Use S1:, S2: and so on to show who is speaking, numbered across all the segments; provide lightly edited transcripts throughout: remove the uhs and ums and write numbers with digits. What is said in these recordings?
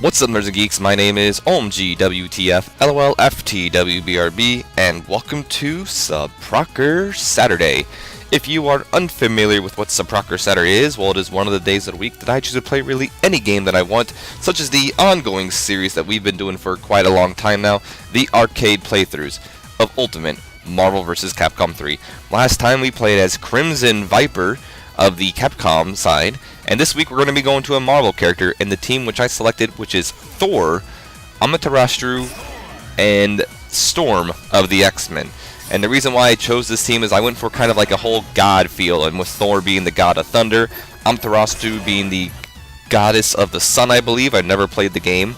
S1: What's up, nerds and geeks? My name is OMGWTF, LOLFTWBRB, and welcome to Subprocker Saturday. If you are unfamiliar with what Subprocker Saturday is, well, it is one of the days of the week that I choose to play really any game that I want, such as the ongoing series that we've been doing for quite a long time now, the arcade playthroughs of Ultimate Marvel vs. Capcom 3. Last time we played as Crimson Viper of the Capcom side, and this week we're going to be going to a Marvel character in the team which I selected, which is Thor, Amaterasu, and Storm of the X-Men. And the reason why I chose this team is I went for kind of like a whole god feel, and with Thor being the god of thunder, Amaterasu being the goddess of the sun, I believe. I've never played the game.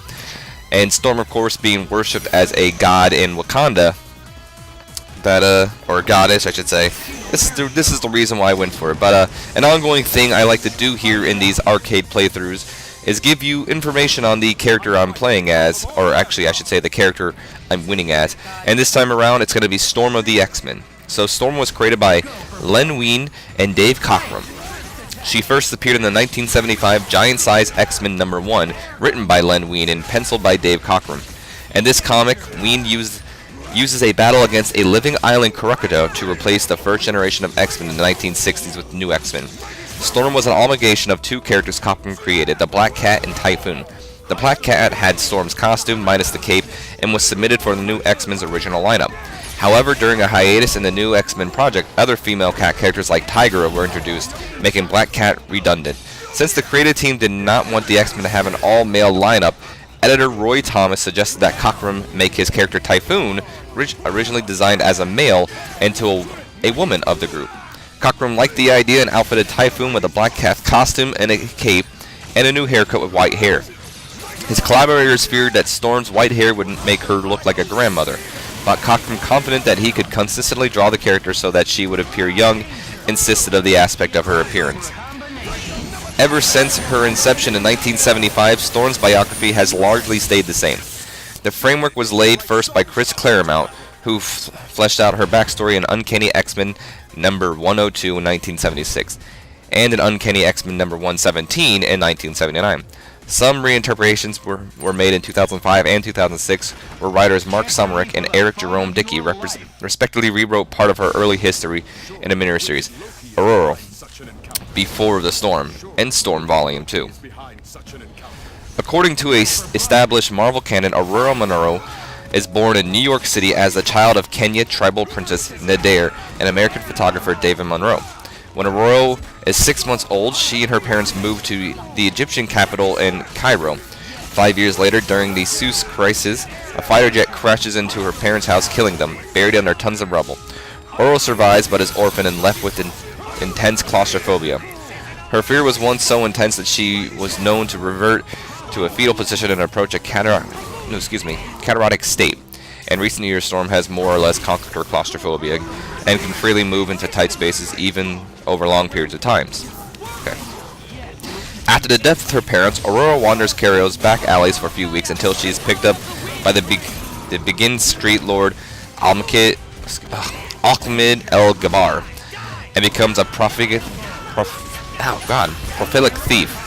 S1: And Storm, of course, being worshipped as a god in Wakanda, or goddess, I should say. This is the reason why I went for it. But an ongoing thing I like to do here in these arcade playthroughs is give you information on the character I'm playing as, or actually I should say the character I'm winning as. And this time around it's going to be Storm of the X-Men. So Storm was created by Len Wein and Dave Cockrum. She first appeared in the 1975 Giant Size X-Men #1, written by Len Wein and penciled by Dave Cockrum. In this comic, Wein uses a battle against a living island Karakudo to replace the first generation of X-Men in the 1960s with new X-Men. Storm was an amalgamation of two characters Cockrum created, the Black Cat and Typhoon. The Black Cat had Storm's costume minus the cape and was submitted for the new X-Men's original lineup. However, during a hiatus in the new X-Men project, other female cat characters like Tigra were introduced, making Black Cat redundant. Since the creative team did not want the X-Men to have an all-male lineup, editor Roy Thomas suggested that Cockrum make his character Typhoon, originally designed as a male, into a woman of the group. Cockrum liked the idea and outfitted Typhoon with a Black Cat costume and a cape, and a new haircut with white hair. His collaborators feared that Storm's white hair would make her look like a grandmother, but Cockrum, confident that he could consistently draw the character so that she would appear young, insisted of the aspect of her appearance. Ever since her inception in 1975, Storm's biography has largely stayed the same. The framework was laid first by Chris Claremont, who fleshed out her backstory in Uncanny X-Men number 102 in 1976, and in Uncanny X-Men number 117 in 1979. Some reinterpretations were made in 2005 and 2006, where writers Mark Sumerick and Eric Jerome Dickey respectively rewrote part of her early history in a miniseries, Aurora, Before the Storm, and Storm Volume 2. According to a established Marvel canon, Aurora Monroe is born in New York City as the child of Kenya tribal princess Nadir and American photographer David Monroe. When Aurora is 6 months old, she and her parents moved to the Egyptian capital in Cairo. 5 years later, during the Suez crisis, a fighter jet crashes into her parents' house, killing them, buried under tons of rubble. Aurora survives but is orphaned and left with intense claustrophobia. Her fear was once so intense that she was known to revert to a fetal position and approach a cataratic state. In recent years, Storm has more or less conquered her claustrophobia and can freely move into tight spaces even over long periods of times. Okay. After the death of her parents, Aurora wanders Cairo's back alleys for a few weeks until she is picked up by the Begin Street Lord Ahmed El Gabar and becomes a prolific thief.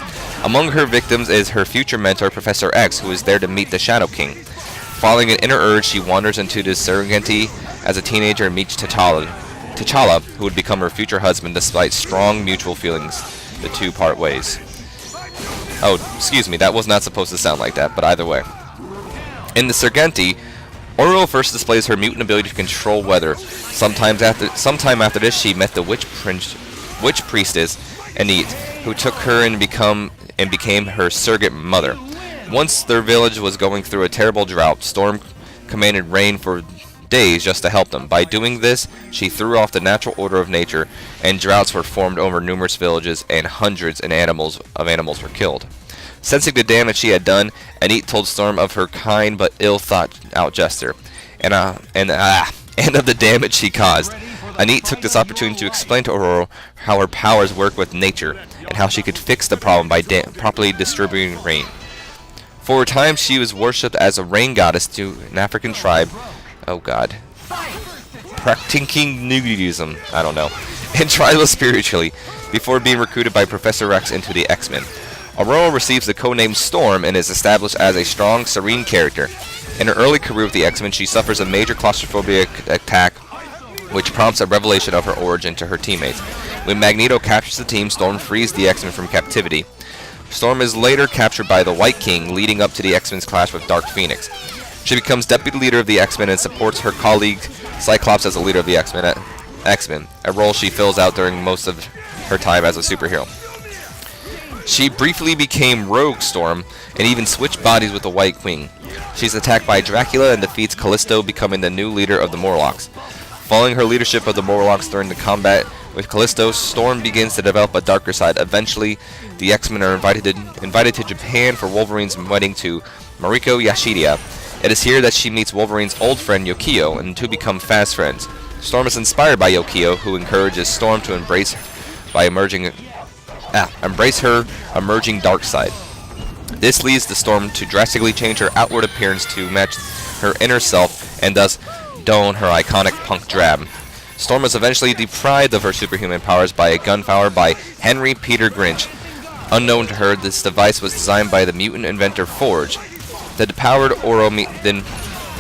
S1: Among her victims is her future mentor, Professor X, who is there to meet the Shadow King. Following an inner urge, she wanders into the Serengeti as a teenager and meets T'Challa, who would become her future husband despite strong mutual feelings. The two part ways. Oh, excuse me, that was not supposed to sound like that, but either way. In the Serengeti, Ororo first displays her mutant ability to control weather. Sometime after this, she met the witch priestess, Anit, who took her and became her surrogate mother. Once their village was going through a terrible drought, Storm commanded rain for days just to help them. By doing this, she threw off the natural order of nature, and droughts were formed over numerous villages, and hundreds of animals were killed. Sensing the damage she had done, Anit told Storm of her kind but ill-thought-out gesture, and of the damage she caused. Anit took this opportunity to explain to Aurora how her powers work with nature, and how she could fix the problem by properly distributing rain. For a time, she was worshipped as a rain goddess to an African tribe. Oh God. Practicing nudism. I don't know. And tribal spiritually, before being recruited by Professor X into the X-Men. Aurora receives the codename Storm and is established as a strong, serene character. In her early career with the X-Men, she suffers a major claustrophobic attack, which prompts a revelation of her origin to her teammates. When Magneto captures the team, Storm frees the X-Men from captivity. Storm is later captured by the White King, leading up to the X-Men's clash with Dark Phoenix. She becomes deputy leader of the X-Men and supports her colleague Cyclops as the leader of the X-Men, a role she fills out during most of her time as a superhero. She briefly became Rogue Storm and even switched bodies with the White Queen. She's attacked by Dracula and defeats Callisto, becoming the new leader of the Morlocks. Following her leadership of the Morlocks during the combat with Callisto, Storm begins to develop a darker side. Eventually, the X-Men are invited to Japan for Wolverine's wedding to Mariko Yashida. It is here that she meets Wolverine's old friend Yukio, and two become fast friends. Storm is inspired by Yukio, who encourages Storm to embrace her emerging dark side. This leads the Storm to drastically change her outward appearance to match her inner self, and thus don her iconic punk drab. Storm is eventually deprived of her superhuman powers by a gunfire by Henry Peter Grinch. Unknown to her, this device was designed by the mutant inventor Forge. The depowered Oro then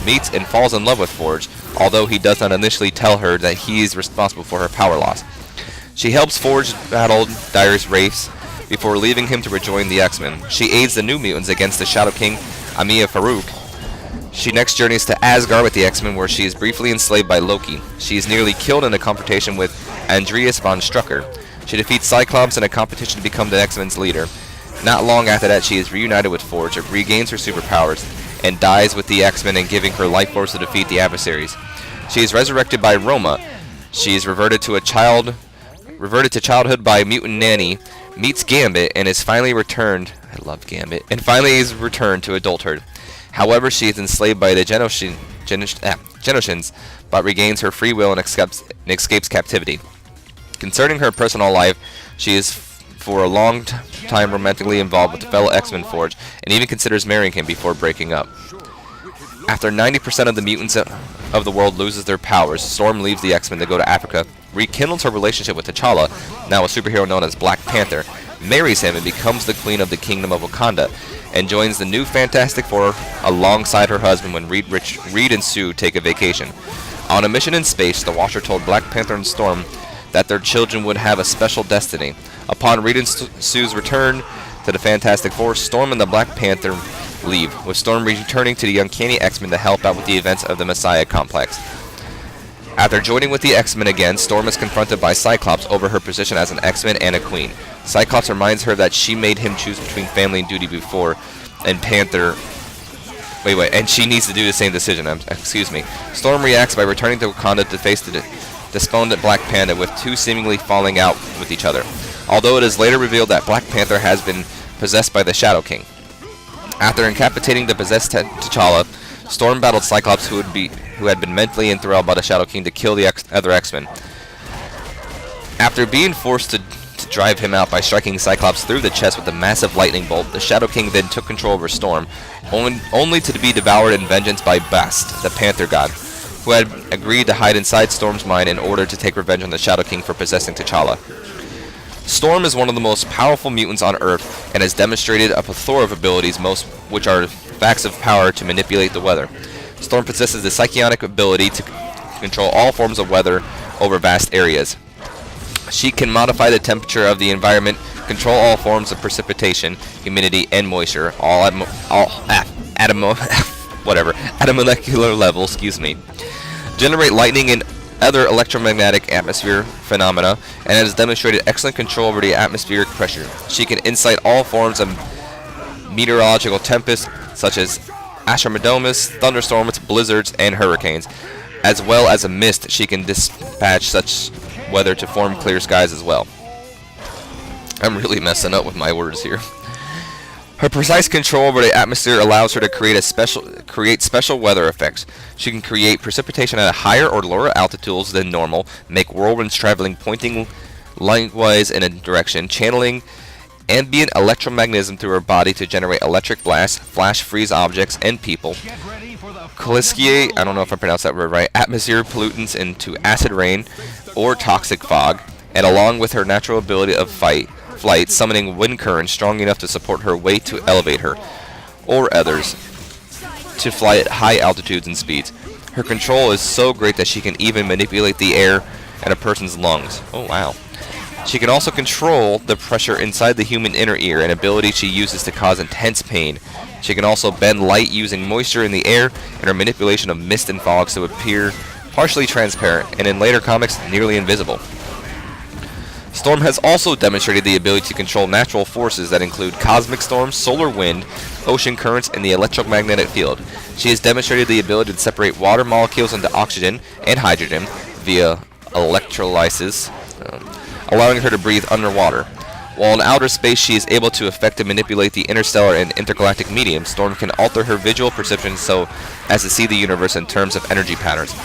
S1: meets and falls in love with Forge, although he does not initially tell her that he is responsible for her power loss. She helps Forge battle Dyer's Wraiths before leaving him to rejoin the X-Men. She aids the New Mutants against the Shadow King, Amia Farouk. She next journeys to Asgard with the X-Men, where she is briefly enslaved by Loki. She is nearly killed in a confrontation with Andreas von Strucker. She defeats Cyclops in a competition to become the X-Men's leader. Not long after that, she is reunited with Forge, regains her superpowers, and dies with the X-Men and giving her life force to defeat the adversaries. She is resurrected by Roma. She is reverted to childhood by Mutant Nanny, meets Gambit, and is finally returned. I love Gambit. And finally is returned to adulthood. However, she is enslaved by the Genoshians, but regains her free will and escapes captivity. Concerning her personal life, she is for a long time romantically involved with the fellow X-Men Forge, and even considers marrying him before breaking up. After 90% of the mutants of the world loses their powers, Storm leaves the X-Men to go to Africa, rekindles her relationship with T'Challa, now a superhero known as Black Panther, marries him and becomes the queen of the Kingdom of Wakanda, and joins the new Fantastic Four alongside her husband when Reed and Sue take a vacation. On a mission in space, the Watcher told Black Panther and Storm that their children would have a special destiny. Upon Reed and Sue's return to the Fantastic Four, Storm and the Black Panther leave, with Storm returning to the Uncanny X-Men to help out with the events of the Messiah Complex. After joining with the X-Men again, Storm is confronted by Cyclops over her position as an X-Men and a queen. Cyclops reminds her that she made him choose between family and duty before, and and she needs to do the same decision. Excuse me. Storm reacts by returning to Wakanda to face the despondent Black Panther, with two seemingly falling out with each other, although it is later revealed that Black Panther has been possessed by the Shadow King. After incapacitating the possessed T'Challa, Storm battled Cyclops, who had been mentally enthralled by the Shadow King, to kill the other X-Men. After being forced to drive him out by striking Cyclops through the chest with a massive lightning bolt, the Shadow King then took control over Storm, only to be devoured in vengeance by Bast, the Panther God, who had agreed to hide inside Storm's mind in order to take revenge on the Shadow King for possessing T'Challa. Storm is one of the most powerful mutants on Earth and has demonstrated a plethora of abilities, most which are facts of power to manipulate the weather. Storm possesses the psionic ability to control all forms of weather over vast areas. She can modify the temperature of the environment, control all forms of precipitation, humidity, and moisture, at a molecular level, generate lightning and other electromagnetic atmosphere phenomena, and has demonstrated excellent control over the atmospheric pressure. She can incite all forms of meteorological tempests, such as astrodomus, thunderstorms, blizzards, and hurricanes. As well as a mist, she can dispatch such weather to form clear skies as well. I'm really messing up with my words here. Her precise control over the atmosphere allows her to create special weather effects. She can create precipitation at higher or lower altitudes than normal, make whirlwinds pointing lengthwise in a direction, channeling ambient electromagnetism through her body to generate electric blasts, flash freeze objects and people, Kaliskier, I don't know if I pronounced that word right, atmosphere pollutants into acid rain or toxic fog, and along with her natural ability of fight, flight, summoning wind currents strong enough to support her weight to elevate her, or others, to fly at high altitudes and speeds. Her control is so great that she can even manipulate the air in a person's lungs. Oh wow. She can also control the pressure inside the human inner ear, an ability she uses to cause intense pain. She can also bend light using moisture in the air and her manipulation of mist and fog to appear partially transparent, and in later comics, nearly invisible. Storm has also demonstrated the ability to control natural forces that include cosmic storms, solar wind, ocean currents, and the electromagnetic field. She has demonstrated the ability to separate water molecules into oxygen and hydrogen via electrolysis, allowing her to breathe underwater. While in outer space she is able to affect and manipulate the interstellar and intergalactic medium, Storm can alter her visual perception so as to see the universe in terms of energy patterns,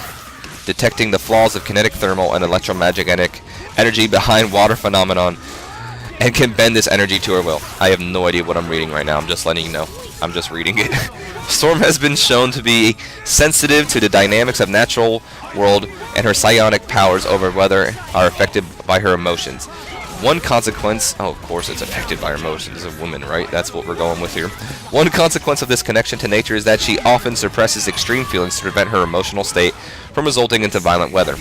S1: detecting the flaws of kinetic, thermal, and electromagnetic energy behind water phenomenon, and can bend this energy to her will. I have no idea what I'm reading right now, I'm just letting you know. I'm just reading it. Storm has been shown to be sensitive to the dynamics of natural world, and her psionic powers over weather are affected by her emotions. One consequence, oh, of course it's affected by her emotions, as a woman, right? That's what we're going with here. One consequence of this connection to nature is that she often suppresses extreme feelings to prevent her emotional state from resulting into violent weather.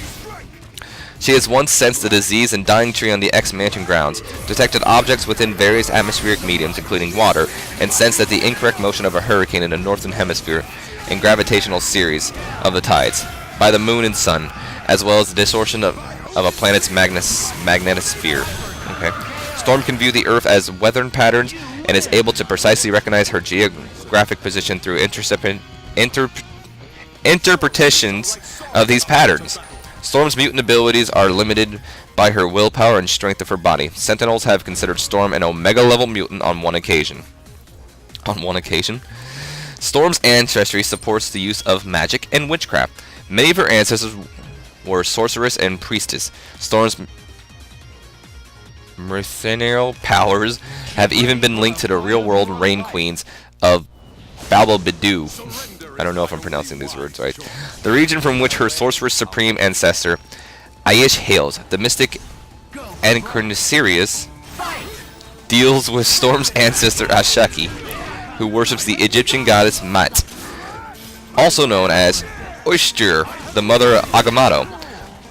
S1: She has once sensed the disease and dying tree on the X-Mansion grounds, detected objects within various atmospheric mediums, including water, and sensed that the incorrect motion of a hurricane in the northern hemisphere and gravitational series of the tides by the moon and sun, as well as the distortion of a planet's magnetosphere. Okay. Storm can view the Earth as weather patterns and is able to precisely recognize her geographic position through interpretations of these patterns. Storm's mutant abilities are limited by her willpower and strength of her body. Sentinels have considered Storm an Omega-level mutant on one occasion. Storm's ancestry supports the use of magic and witchcraft. Many of her ancestors were sorceress and priestess. Storm's mercenary powers have even been linked to the real-world Rain Queens of Balbabidu. I don't know if I'm pronouncing these words right. The region from which her sorceress supreme ancestor Aish hails, the mystic Anchornisirius, deals with Storm's ancestor Ashaki, who worships the Egyptian goddess Mat, also known as Oyster, the mother of Agamotto.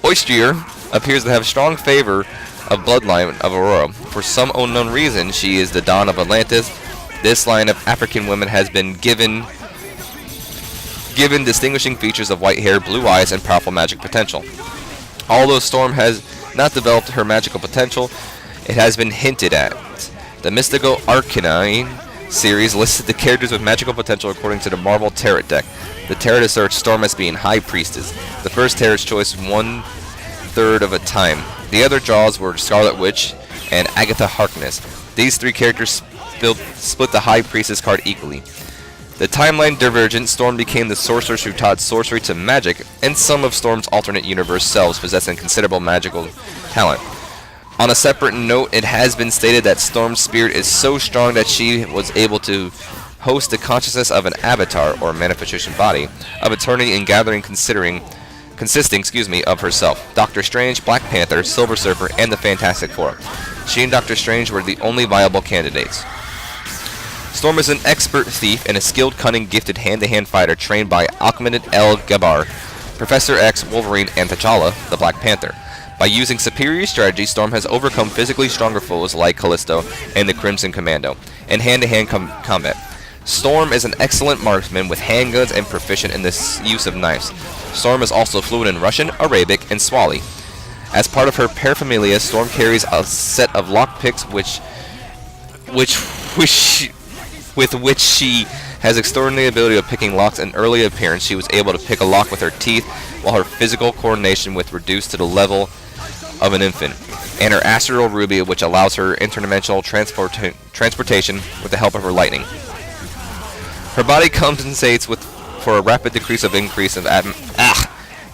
S1: Oyster appears to have strong favor of bloodline of Aurora. For some unknown reason, she is the dawn of Atlantis. This line of African women has been given distinguishing features of white hair, blue eyes, and powerful magic potential. Although Storm has not developed her magical potential, it has been hinted at. The Mystical Arcanine series listed the characters with magical potential according to the Marvel Tarot deck. The Tarot asserts Storm as being High Priestess. The first Tarot's choice 1/3 of a time. The other draws were Scarlet Witch and Agatha Harkness. These three characters split the High Priestess card equally. The timeline divergent, Storm became the sorceress who taught sorcery to magic, and some of Storm's alternate universe selves possessing considerable magical talent. On a separate note, it has been stated that Storm's spirit is so strong that she was able to host the consciousness of an avatar, or manifestation body, of eternity and gathering consisting of herself, Doctor Strange, Black Panther, Silver Surfer, and the Fantastic Four. She and Doctor Strange were the only viable candidates. Storm is an expert thief and a skilled, cunning, gifted hand-to-hand fighter trained by Ahmed El Gabar, Professor X, Wolverine, and T'Challa, the Black Panther. By using superior strategy, Storm has overcome physically stronger foes like Callisto and the Crimson Commando in hand-to-hand combat. Storm is an excellent marksman with handguns and proficient in the use of knives. Storm is also fluent in Russian, Arabic, and Swahili. As part of her paraphernalia, Storm carries a set of lockpicks with which she has extraordinary ability of picking locks. In early appearance, she was able to pick a lock with her teeth, while her physical coordination was reduced to the level of an infant, and her astral ruby, which allows her interdimensional transportation with the help of her lightning. Her body compensates for a rapid increase of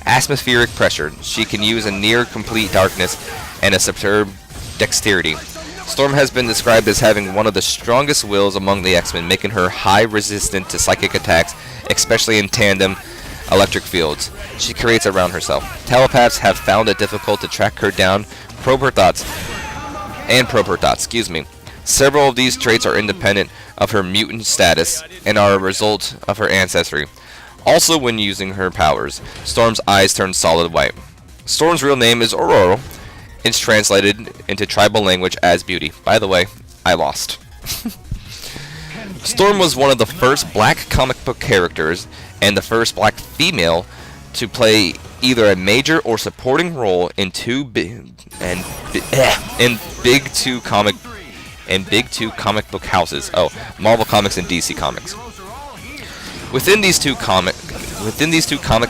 S1: atmospheric pressure. She can use a near complete darkness and a superb dexterity. Storm has been described as having one of the strongest wills among the X-Men, making her high resistant to psychic attacks, especially in tandem electric fields she creates around herself. Telepaths have found it difficult to track her down, probe her thoughts, and Propertot, excuse me. Several of these traits are independent of her mutant status and are a result of her ancestry. Also, when using her powers, Storm's eyes turn solid white. Storm's real name is Aurora. It's translated into tribal language as Beauty. By the way, I lost. Storm was one of the first black comic book characters and the first black female to play either a major or supporting role in big two comic book houses. Oh, Marvel Comics and DC Comics. Within these two comic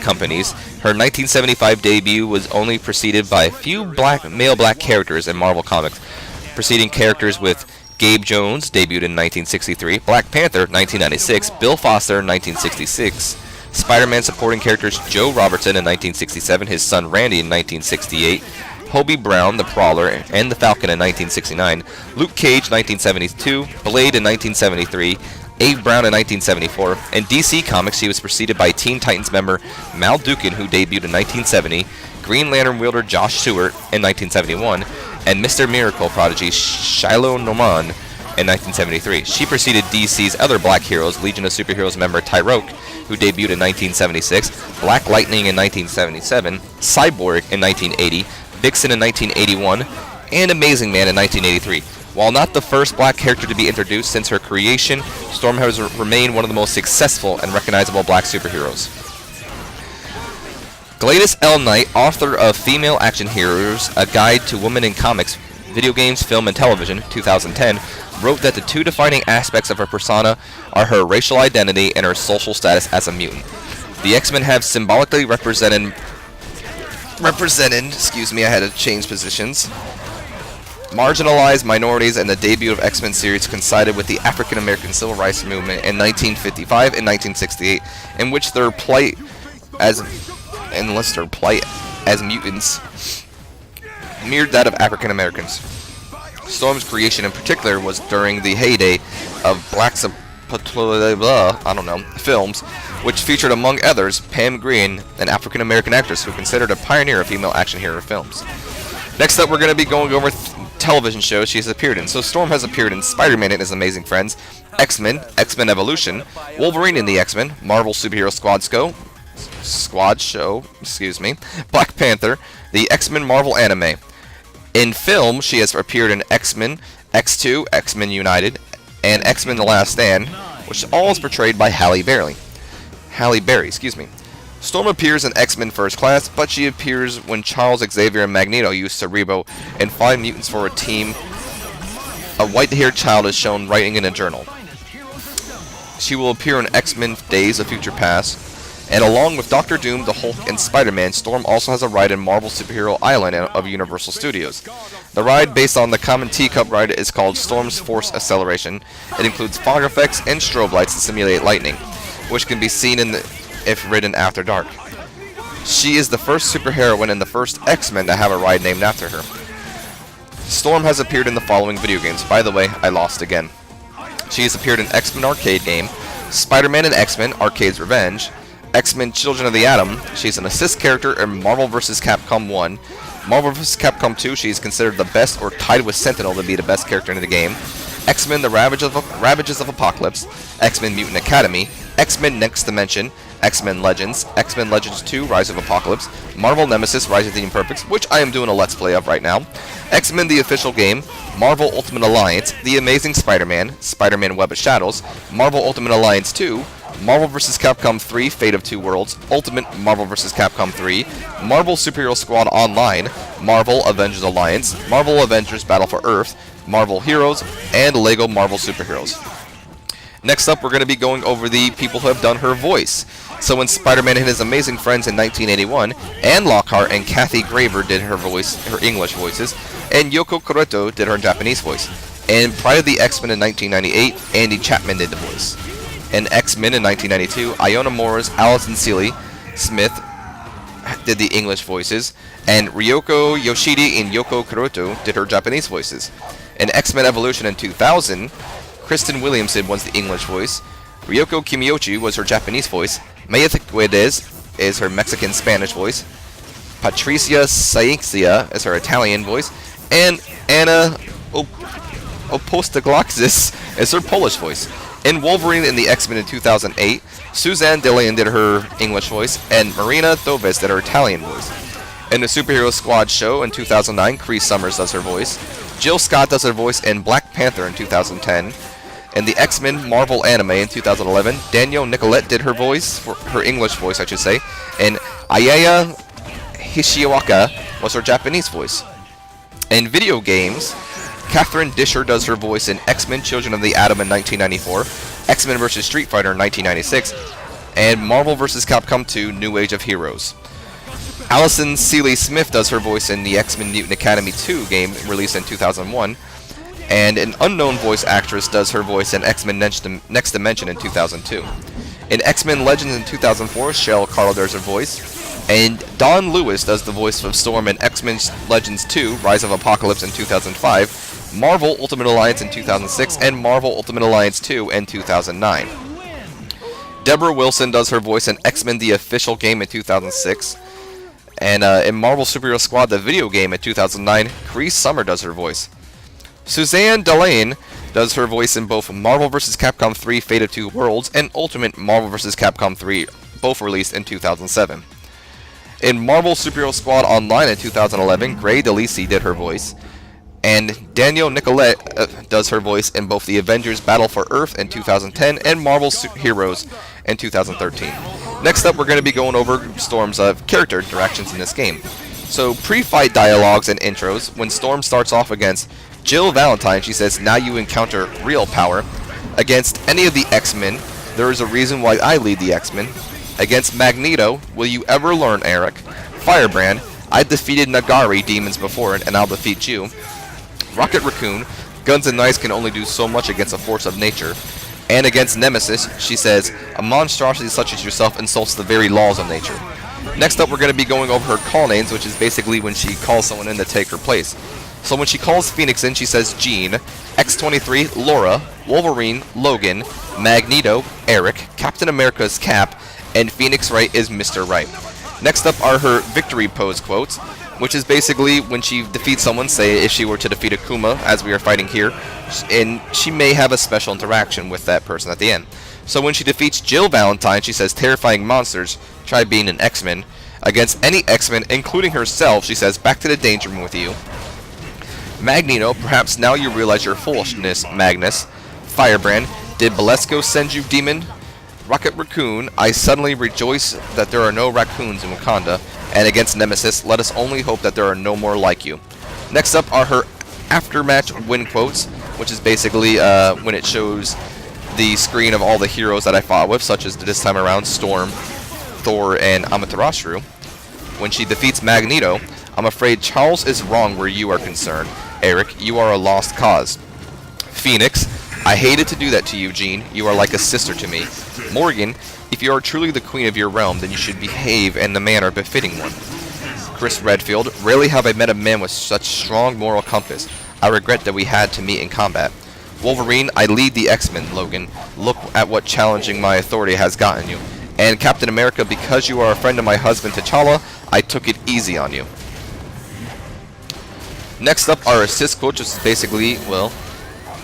S1: companies, her 1975 debut was only preceded by a few male black characters in Marvel Comics, preceding characters with Gabe Jones, debuted in 1963, Black Panther, 1996, Bill Foster, 1966, Spider-Man supporting characters Joe Robertson in 1967, his son Randy in 1968, Hobie Brown, the Prowler, and the Falcon in 1969, Luke Cage, 1972, Blade in 1973, Abe Brown in 1974. In DC Comics, she was preceded by Teen Titans member Mal Dukin, who debuted in 1970, Green Lantern wielder Josh Stewart in 1971, and Mr. Miracle prodigy Shiloh Norman in 1973. She preceded DC's other black heroes, Legion of Superheroes member Tyroke, who debuted in 1976, Black Lightning in 1977, Cyborg in 1980, Vixen in 1981, and Amazing Man in 1983. While not the first black character to be introduced since her creation, Storm has remained one of the most successful and recognizable black superheroes. Gladys L. Knight, author of Female Action Heroes, A Guide to Women in Comics, Video Games, Film, and Television, 2010, wrote that the two defining aspects of her persona are her racial identity and her social status as a mutant. The X-Men have symbolically represented, I had to change positions, marginalized minorities, and the debut of X-Men series coincided with the African American Civil Rights Movement in 1955 and 1968, in which their plight as mutants mirrored that of African Americans. Storm's creation in particular was during the heyday of films, which featured among others Pam Grier, an African American actress who considered a pioneer of female action hero films. Next up, we're going to be going over television shows she has appeared in. So Storm has appeared in Spider-Man and His Amazing Friends, X-Men, X-Men Evolution, Wolverine in the X-Men, Marvel Superhero Squad Show, Black Panther, the X-Men Marvel anime. In film, she has appeared in X-Men, X2, X-Men United, and X-Men The Last Stand, which all is portrayed by Halle Berry. Storm appears in X-Men First Class, but she appears when Charles Xavier and Magneto use Cerebro and find mutants for a team. A white-haired child is shown writing in a journal. She will appear in X-Men Days of Future Past, and along with Doctor Doom, the Hulk, and Spider-Man, Storm also has a ride in Marvel Superhero Island of Universal Studios. The ride, based on the common teacup ride, is called Storm's Force Acceleration. It includes fog effects and strobe lights to simulate lightning, which can be seen if ridden after dark. She is the first superheroine and the first X-Men to have a ride named after her. Storm has appeared in the following video games. By the way, I lost again. She has appeared in X-Men Arcade Game, Spider-Man and X-Men Arcade's Revenge, X-Men Children of the Atom. She's an assist character in Marvel vs. Capcom 1. Marvel vs. Capcom 2, she's considered the best or tied with Sentinel to be the best character in the game. X-Men The Ravages of Apocalypse, X-Men Mutant Academy, X-Men Next Dimension, X-Men Legends 2 Rise of Apocalypse, Marvel Nemesis Rise of the Imperfects, which I am doing a Let's Play of right now, X-Men The Official Game, Marvel Ultimate Alliance, The Amazing Spider-Man, Spider-Man Web of Shadows, Marvel Ultimate Alliance 2, Marvel vs. Capcom 3 Fate of Two Worlds, Ultimate Marvel vs. Capcom 3, Marvel Superhero Squad Online, Marvel Avengers Alliance, Marvel Avengers Battle for Earth, Marvel Heroes, and Lego Marvel Superheroes. Next up, we're going to be going over the people who have done her voice. So in Spider-Man and His Amazing Friends in 1981, Anne Lockhart and Kathy Graver did her English voices, and Yoko Kuroto did her Japanese voice. And prior to the X-Men in 1998, Andy Chapman did the voice. In X-Men in 1992, Iona Morris, Allison Seeley Smith did the English voices, and Ryoko Yoshida and Yoko Kuroto did her Japanese voices. In X-Men Evolution in 2000, Kristen Williamson was the English voice, Ryoko Kimiyoshi was her Japanese voice, Maya Guedes is her Mexican-Spanish voice, Patricia Saixia is her Italian voice, and Anna Opostaglaxis is her Polish voice. In Wolverine in the X-Men in 2008, Suzanne Dillon did her English voice, and Marina Thovis did her Italian voice. In the Superhero Squad show in 2009, Cree Summers does her voice. Jill Scott does her voice in Black Panther in 2010. In the X-Men Marvel anime in 2011, Danielle Nicolette did her voice, her English voice I should say, and Ayaya Hishiwaka was her Japanese voice. In video games, Catherine Disher does her voice in X-Men Children of the Atom in 1994, X-Men vs. Street Fighter in 1996, and Marvel vs. Capcom 2 New Age of Heroes. Alison Seeley Smith does her voice in the X-Men Mutant Academy 2 game released in 2001, and an unknown voice actress does her voice in X-Men Next Dimension in 2002. In X-Men Legends in 2004, Cheryl Carl does her voice, and Don Lewis does the voice of Storm in X-Men Legends 2 Rise of Apocalypse in 2005, Marvel Ultimate Alliance in 2006, and Marvel Ultimate Alliance 2 in 2009. Deborah Wilson does her voice in X-Men The Official Game in 2006, and in Marvel Superhero Squad the video game in 2009, Cree Summer does her voice. Suzanne Dillon does her voice in both Marvel vs. Capcom 3 Fate of Two Worlds and Ultimate Marvel vs. Capcom 3, both released in 2007. In Marvel Superhero Squad Online in 2011, Gray DeLisi did her voice, and Danielle Nicolette does her voice in both the Avengers Battle for Earth in 2010 and Marvel Heroes in 2013. Next up, we're going to be going over Storm's character interactions in this game. So, pre-fight dialogues and intros. When Storm starts off against Jill Valentine, she says, "Now you encounter real power." Against any of the X-Men, there is a reason why I lead the X-Men. Against Magneto, will you ever learn, Eric? Firebrand, I defeated Nagari demons before and I'll defeat you. Rocket Raccoon, guns and knives can only do so much against a force of nature. And against Nemesis, she says, a monstrosity such as yourself insults the very laws of nature. Next up, we're going to be going over her call names, which is basically when she calls someone in to take her place. So when she calls Phoenix in, she says Jean, X-23, Laura, Wolverine, Logan, Magneto, Eric, Captain America's Cap, and Phoenix Wright is Mr. Wright. Next up are her victory pose quotes, which is basically when she defeats someone, say if she were to defeat Akuma, as we are fighting here, and she may have a special interaction with that person at the end. So when she defeats Jill Valentine, she says, terrifying monsters, try being an X-Men. Against any X-Men, including herself, she says, back to the danger room with you. Magneto, perhaps now you realize your foolishness, Magnus. Firebrand, did Belasco send you, demon? Rocket Raccoon, I suddenly rejoice that there are no raccoons in Wakanda. And against Nemesis, let us only hope that there are no more like you. Next up are her after-match win quotes, which is basically when it shows the screen of all the heroes that I fought with, such as this time around Storm, Thor, and Amaterasu. When she defeats Magneto, I'm afraid Charles is wrong where you are concerned. Eric, you are a lost cause. Phoenix, I hated to do that to you, Jean. You are like a sister to me. Morgan, if you are truly the queen of your realm, then you should behave in the manner befitting one. Chris Redfield, rarely have I met a man with such strong moral compass. I regret that we had to meet in combat. Wolverine, I lead the X-Men, Logan. Look at what challenging my authority has gotten you. And Captain America, because you are a friend of my husband T'Challa, I took it easy on you. Next up are assist quotes, which is basically, well,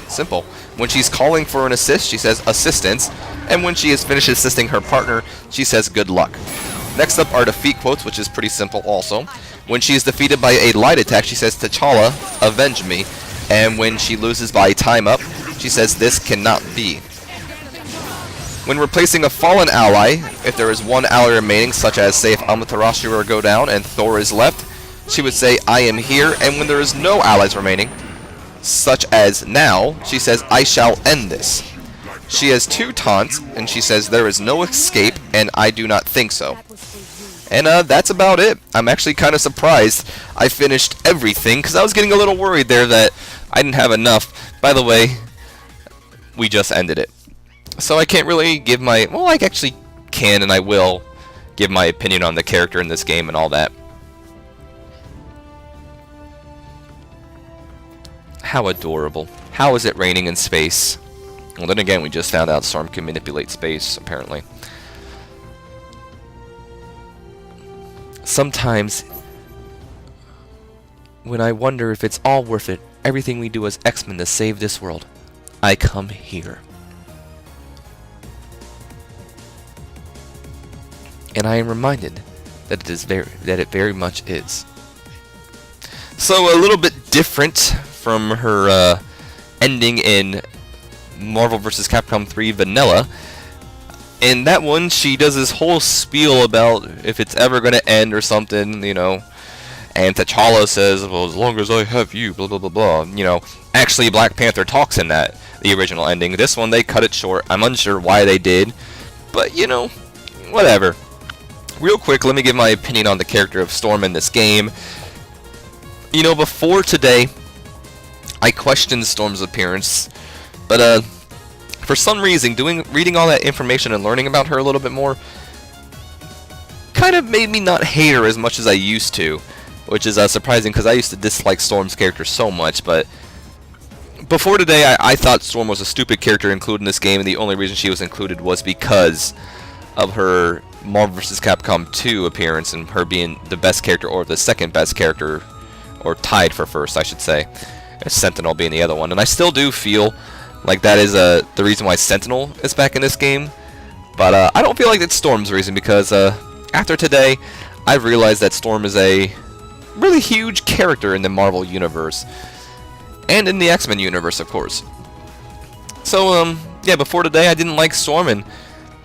S1: simple. When she's calling for an assist, she says assistance, and when she has finished assisting her partner, she says good luck. Next up are defeat quotes, which is pretty simple also. When she is defeated by a light attack, she says T'Challa, avenge me, and when she loses by time up, she says this cannot be. When replacing a fallen ally, if there is one ally remaining, such as say if Amaterasu were to go down and Thor is left, she would say I am here, and when there is no allies remaining, such as now, she says, I shall end this. She has two taunts, and she says, there is no escape, and I do not think so. And that's about it. I'm actually kind of surprised I finished everything, because I was getting a little worried there that I didn't have enough. By the way, we just ended it. So I can't really give my, well, I actually can, and I will give my opinion on the character in this game and all that. How adorable. How is it raining in space? Well, then again, we just found out Storm can manipulate space, apparently. Sometimes, when I wonder if it's all worth it, everything we do as X-Men to save this world, I come here. And I am reminded that it very much is. So a little bit different from her ending in Marvel vs. Capcom 3 Vanilla. In that one, she does this whole spiel about if it's ever going to end or something, you know. And T'Challa says, well, as long as I have you, blah, blah, blah, blah. You know, actually Black Panther talks in that, the original ending. This one, they cut it short. I'm unsure why they did. But, you know, whatever. Real quick, let me give my opinion on the character of Storm in this game. You know, before today, I questioned Storm's appearance, but for some reason, reading all that information and learning about her a little bit more kind of made me not hate her as much as I used to, which is surprising because I used to dislike Storm's character so much. But before today, I thought Storm was a stupid character included in this game, and the only reason she was included was because of her Marvel vs. Capcom 2 appearance and her being the best character, or the second best character, or tied for first, I should say, Sentinel being the other one. And I still do feel like that is the reason why Sentinel is back in this game, but I don't feel like it's Storm's reason, because after today, I've realized that Storm is a really huge character in the Marvel universe, and in the X-Men universe, of course. So, yeah, before today, I didn't like Storm, and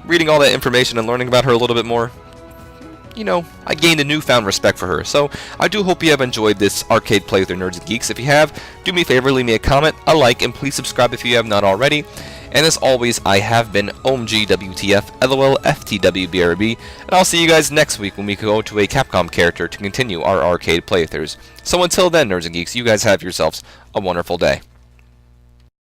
S1: reading all that information and learning about her a little bit more, you know, I gained a newfound respect for her. So I do hope you have enjoyed this arcade playthrough, Nerds and Geeks. If you have, do me a favor, leave me a comment, a like, and please subscribe if you have not already. And as always, I have been OMG WTF LOL FTWBRB, and I'll see you guys next week when we go to a Capcom character to continue our arcade playthroughs. So until then, Nerds and Geeks, you guys have yourselves a wonderful day.